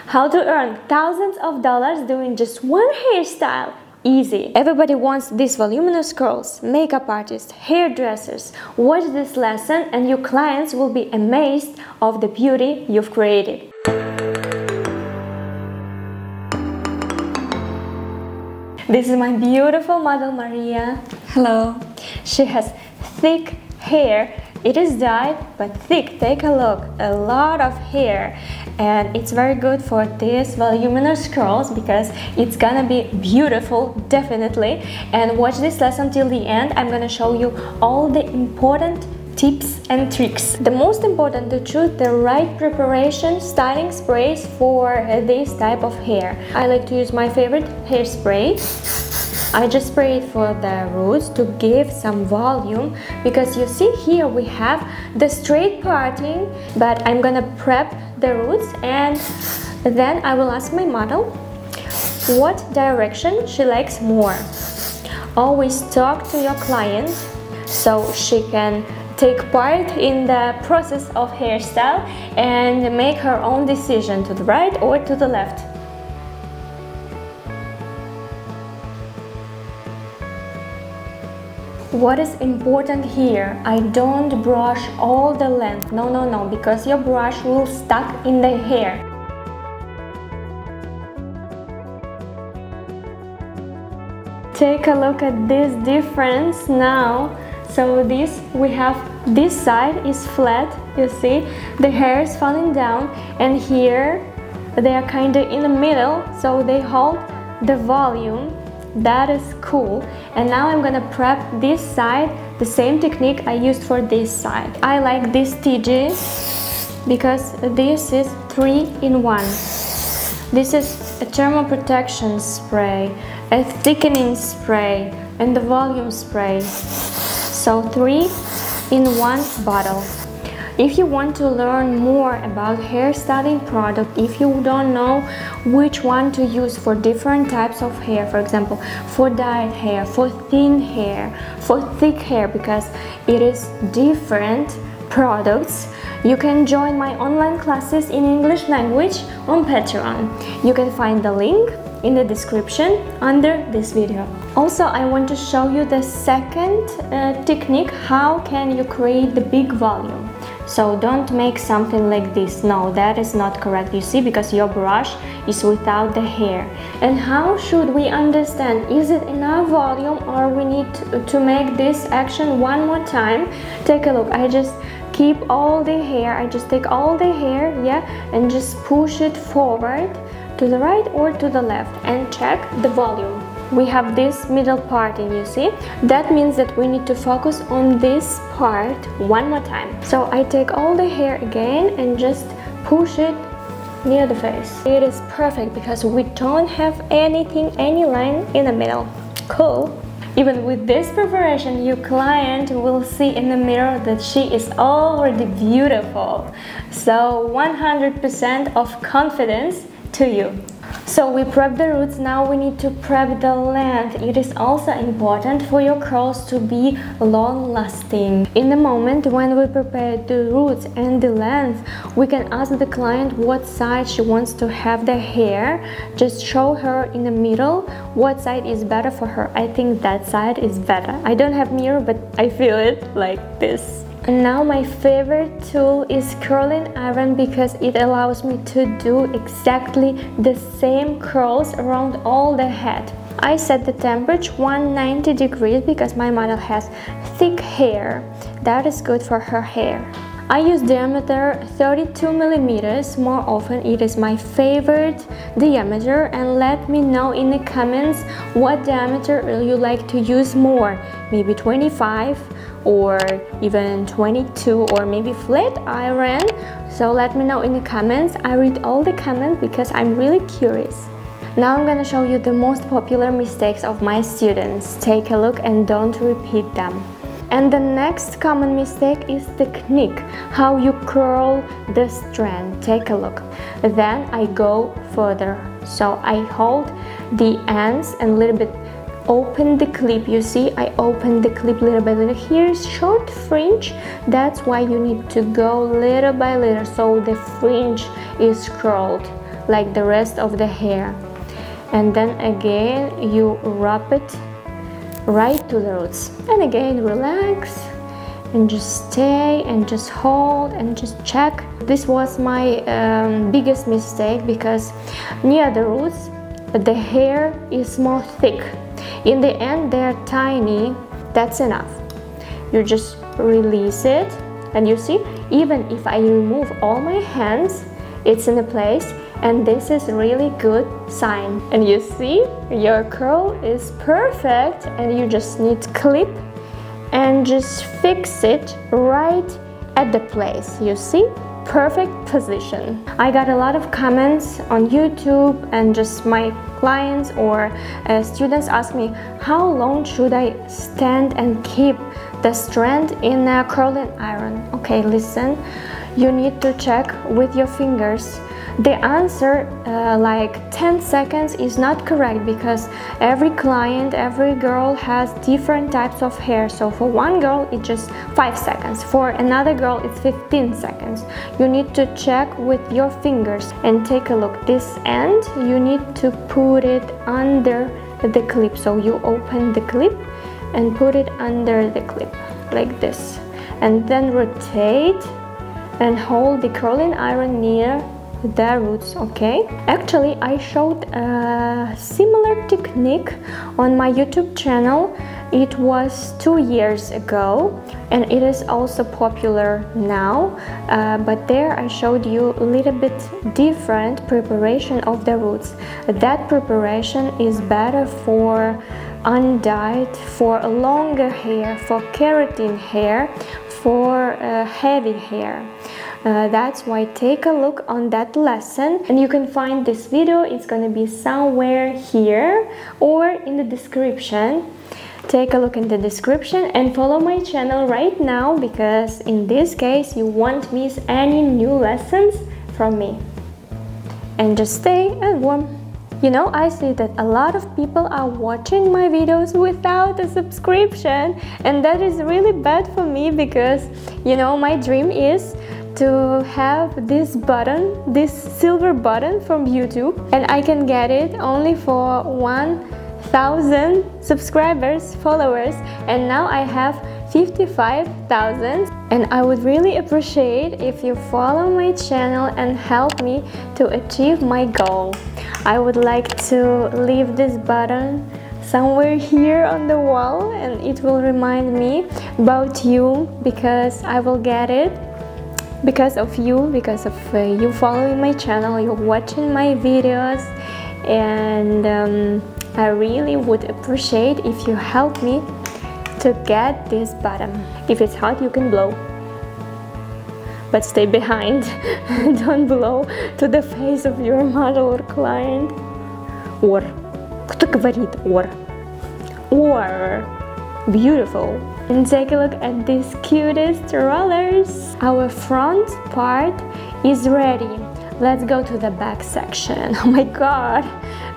How to earn thousands of dollars doing just one hairstyle. Easy. Everybody wants these voluminous curls. Makeup artists, hairdressers. Watch this lesson and your clients will be amazed of the beauty you've created. This is my beautiful model Maria. Hello. She has thick hair. It is dyed but thick. Take a look. A lot of hair. And it's very good for these voluminous curls because it's gonna be beautiful, definitely. And watch this lesson till the end. I'm gonna show you all the important tips and tricks. The most important to choose the right preparation styling sprays for this type of hair. I like to use my favorite hairspray. I just spray it for the roots to give some volume because you see here we have the straight parting, but I'm gonna prep the roots and then I will ask my model what direction she likes more. Always talk to your client so she can take part in the process of hairstyle and make her own decision to the right or to the left. What is important here, I don't brush all the length, no, because your brush will stuck in the hair. Take a look at this difference now. So we have this side is flat, you see, the hair is falling down, and here they are kind of in the middle, so they hold the volume. That is cool. And now I'm gonna prep this side, the same technique I used for this side. I like this TG because this is 3-in-1. This is a thermal protection spray, a thickening spray, and the volume spray. So 3-in-1 bottle. If you want to learn more about hairstyling product, if you don't know which one to use for different types of hair, for example, for dyed hair, for thin hair, for thick hair, because it is different products, you can join my online classes in English language on Patreon. You can find the link in the description under this video. Also, I want to show you the second technique, how can you create the big volume. So don't make something like this. No, that is not correct, you see, because your brush is without the hair. And how should we understand, is it enough volume or we need to make this action one more time? Take a look. I just keep all the hair, I just take all the hair, yeah, and just push it forward to the right or to the left and check the volume. We have this middle part, and you see, that means that we need to focus on this part one more time. So I take all the hair again and just push it near the face. It is perfect because we don't have any line in the middle. Cool. Even with this preparation, your client will see in the mirror that she is already beautiful. So 100% of confidence to you. So we prep the roots, now we need to prep the length. It is also important for your curls to be long-lasting. In the moment when we prepare the roots and the length, we can ask the client what side she wants to have the hair. Just show her in the middle what side is better for her. I think that side is better. I don't have mirror, but I feel it like this. And now my favorite tool is curling iron because it allows me to do exactly the same curls around all the head. I set the temperature 190 degrees because my model has thick hair. That is good for her hair. I use diameter 32 millimeters more often. It is my favorite diameter, and let me know in the comments what diameter you like to use more. Maybe 25 or even 22 or maybe flat iron. So let me know in the comments. I read all the comments because I'm really curious. Now I'm gonna show you the most popular mistakes of my students. Take a look and don't repeat them. And the next common mistake is technique, how you curl the strand. Take a look. Then I go further. So I hold the ends and a little bit open the clip. You see, I open the clip little by little. Here's short fringe. That's why you need to go little by little so the fringe is curled like the rest of the hair. And then again you rub it right to the roots, and again relax and just stay and just hold and just check. This was my biggest mistake, because near the roots the hair is more thick. In the end they're tiny. That's enough. You just release it, and you see, even if I remove all my hands, it's in a place, and this is really good sign. And you see, your curl is perfect, and you just need clip and just fix it right at the place. You see, perfect position. I got a lot of comments on YouTube, and just my clients or students ask me, how long should I stand and keep the strand in a curling iron? Okay, listen, you need to check with your fingers. The answer like 10 seconds is not correct, because every client, every girl has different types of hair. So for one girl it's just 5 seconds, for another girl it's 15 seconds. You need to check with your fingers and take a look. This end you need to put it under the clip. So you open the clip and put it under the clip like this, and then rotate and hold the curling iron near the roots. Okay, actually I showed a similar technique on my YouTube channel. It was 2 years ago, and it is also popular now, but there I showed you a little bit different preparation of the roots. That preparation is better for undyed, for longer hair, for keratin hair, for heavy hair. That's why take a look on that lesson, and you can find this video. It's gonna be somewhere here or in the description. Take a look in the description and follow my channel right now, because in this case you won't miss any new lessons from me. And just stay and warm. You know, I see that a lot of people are watching my videos without a subscription, and that is really bad for me, because you know, my dream is to have this button, this silver button from YouTube, and I can get it only for 1,000 subscribers, followers, and now I have 55,000, and I would really appreciate if you follow my channel and help me to achieve my goal. I would like to leave this button somewhere here on the wall, and it will remind me about you, because I will get it because of you, because of you following my channel, you're watching my videos, and I really would appreciate if you help me to get this button. If it's hot, you can blow, but stay behind. Don't blow to the face of your model or client. Or, кто говорит or? Or, beautiful. And take a look at these cutest rollers. Our front part is ready. Let's go to the back section. Oh my god,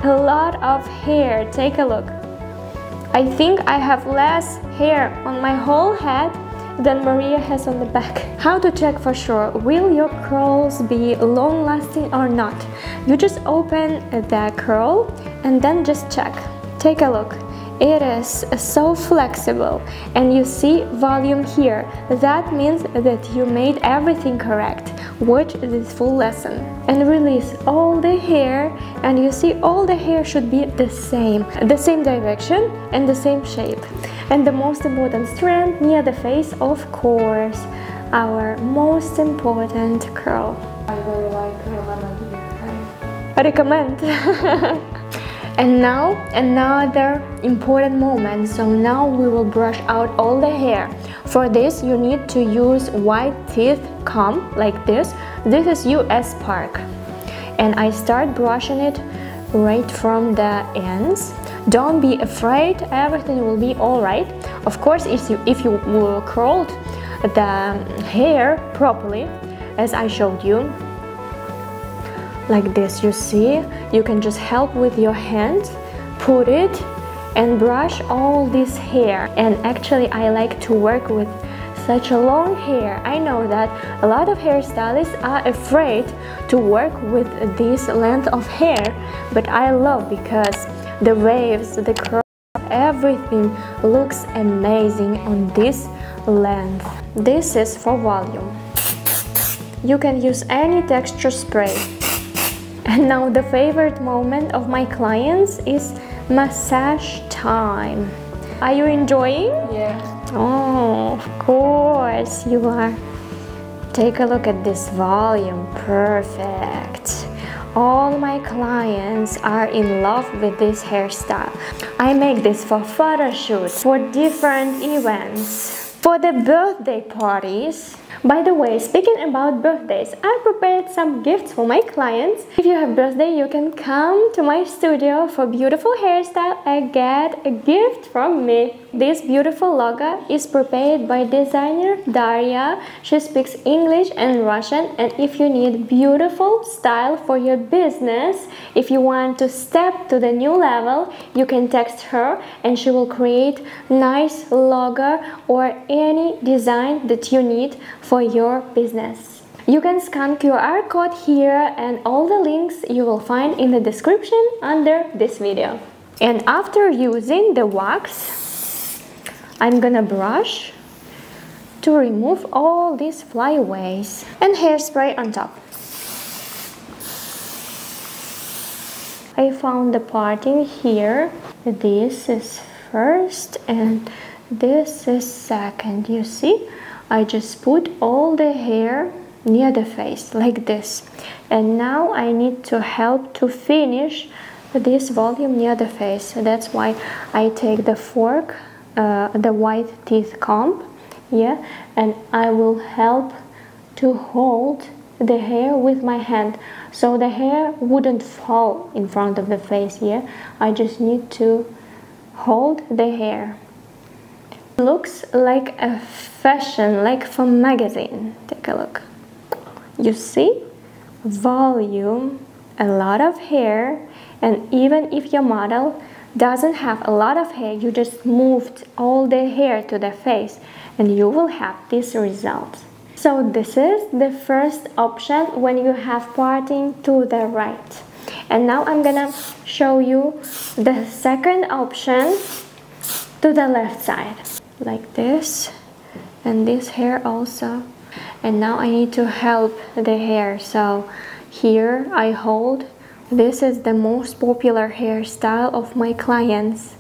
a lot of hair. Take a look. I think I have less hair on my whole head than Maria has on the back. How to check for sure, will your curls be long lasting or not? You just open the curl and then just check. Take a look. It is so flexible, and you see volume here. That means that you made everything correct. Watch this full lesson and release all the hair, and you see all the hair should be the same direction and the same shape. And the most important strand near the face, of course, our most important curl. I really like Recommend. And now another important moment. So now we will brush out all the hair. For this you need to use white teeth comb like this. This is US Park, and I start brushing it right from the ends. Don't be afraid, everything will be all right. Of course, if you curled the hair properly, as I showed you, like this, you see, you can just help with your hand, put it and brush all this hair. And actually I like to work with such a long hair. I know that a lot of hairstylists are afraid to work with this length of hair, but I love because the waves, the curls, everything looks amazing on this length. This is for volume. You can use any texture spray. And now the favorite moment of my clients is massage time. Are you enjoying? Yeah. Oh, of course you are. Take a look at this volume. Perfect. All my clients are in love with this hairstyle. I make this for photo shoots, for different events, for the birthday parties. By the way, speaking about birthdays, I prepared some gifts for my clients. If you have birthday, you can come to my studio for beautiful hairstyle and get a gift from me. This beautiful logo is prepared by designer Daria. She speaks English and Russian, and if you need beautiful style for your business, if you want to step to the new level, you can text her and she will create nice logo or any design that you need for your business. You can scan QR code here, and all the links you will find in the description under this video. And after using the wax, I'm gonna brush to remove all these flyaways and hairspray on top. I found the parting here. This is first and this is second. You see, I just put all the hair near the face like this, and now I need to help to finish this volume near the face. That's why I take the fork, the white teeth comb, yeah, and I will help to hold the hair with my hand so the hair wouldn't fall in front of the face. Yeah, I just need to hold the hair. Looks like a fashion, like from magazine. Take a look. You see, volume, a lot of hair, and even if your model doesn't have a lot of hair, you just moved all the hair to the face and you will have this result. So this is the first option when you have parting to the right. And now I'm gonna show you the second option to the left side. Like this, and this hair also. And now I need to help the hair, so here I hold. This is the most popular hairstyle of my clients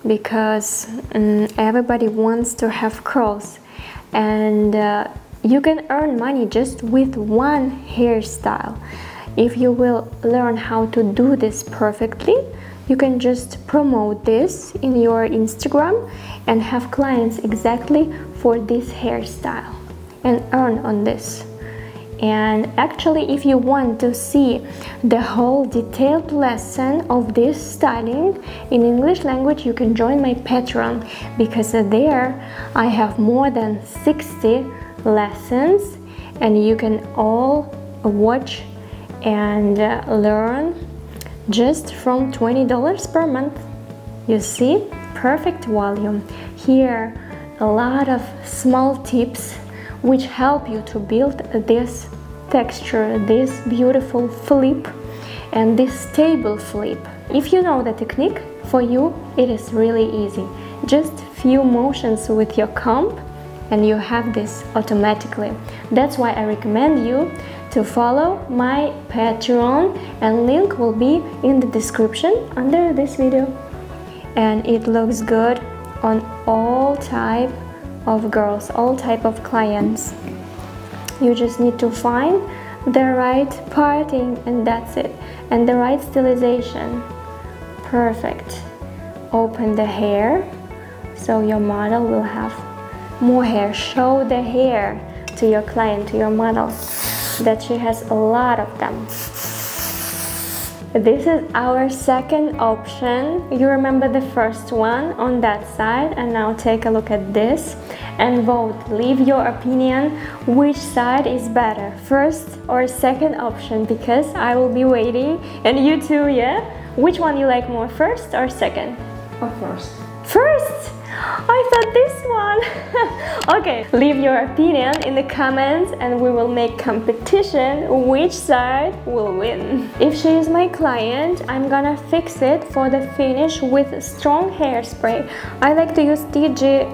because everybody wants to have curls, and you can earn money just with one hairstyle. If you will learn how to do this perfectly, you can just promote this in your Instagram and have clients exactly for this hairstyle and earn on this. And actually, if you want to see the whole detailed lesson of this styling in English language, you can join my Patreon, because there I have more than 60 lessons and you can all watch and learn just from $20 per month. You see, perfect volume. Here, a lot of small tips which help you to build this texture, this beautiful flip and this stable flip. If you know the technique, for you it is really easy. Just few motions with your comb and you have this automatically. That's why I recommend you to follow my Patreon, and link will be in the description under this video. And it looks good on all type of girls, all type of clients. You just need to find the right parting and that's it, and the right stylization. Perfect. Open the hair so your model will have more hair. Show the hair to your client, to your model, that she has a lot of them. This is our second option. You remember the first one on that side, and now take a look at this and vote. Leave your opinion which side is better, first or second option, because I will be waiting. And you too, yeah? Which one you like more, first or second? Of course. First? I thought this one. Okay, leave your opinion in the comments and we will make competition which side will win. If she is my client, I'm gonna fix it for the finish with strong hairspray. I like to use TG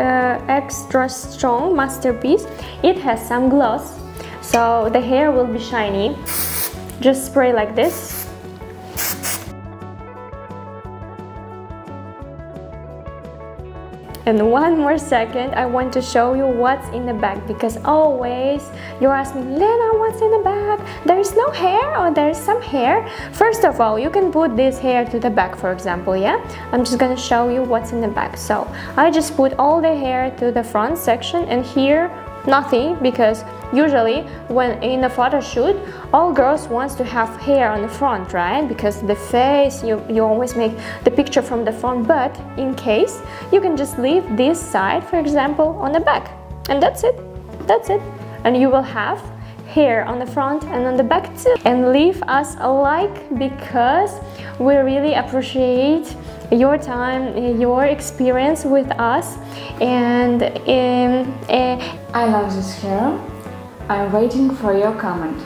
Extra Strong Masterpiece. It has some gloss, so the hair will be shiny. Just spray like this. And one more second, I want to show you what's in the bag, because always you ask me, Lena, what's in the bag? There is no hair or there is some hair? First of all, you can put this hair to the back, for example, yeah? I'm just gonna show you what's in the bag. So I just put all the hair to the front section, and here nothing, because usually when in a photo shoot all girls wants to have hair on the front, right? Because the face, you always make the picture from the front, but in case you can just leave this side, for example, on the back, and that's it, and you will have hair on the front and on the back too. And leave us a like, because we really appreciate your time, your experience with us. And I love this hair. I'm waiting for your comment.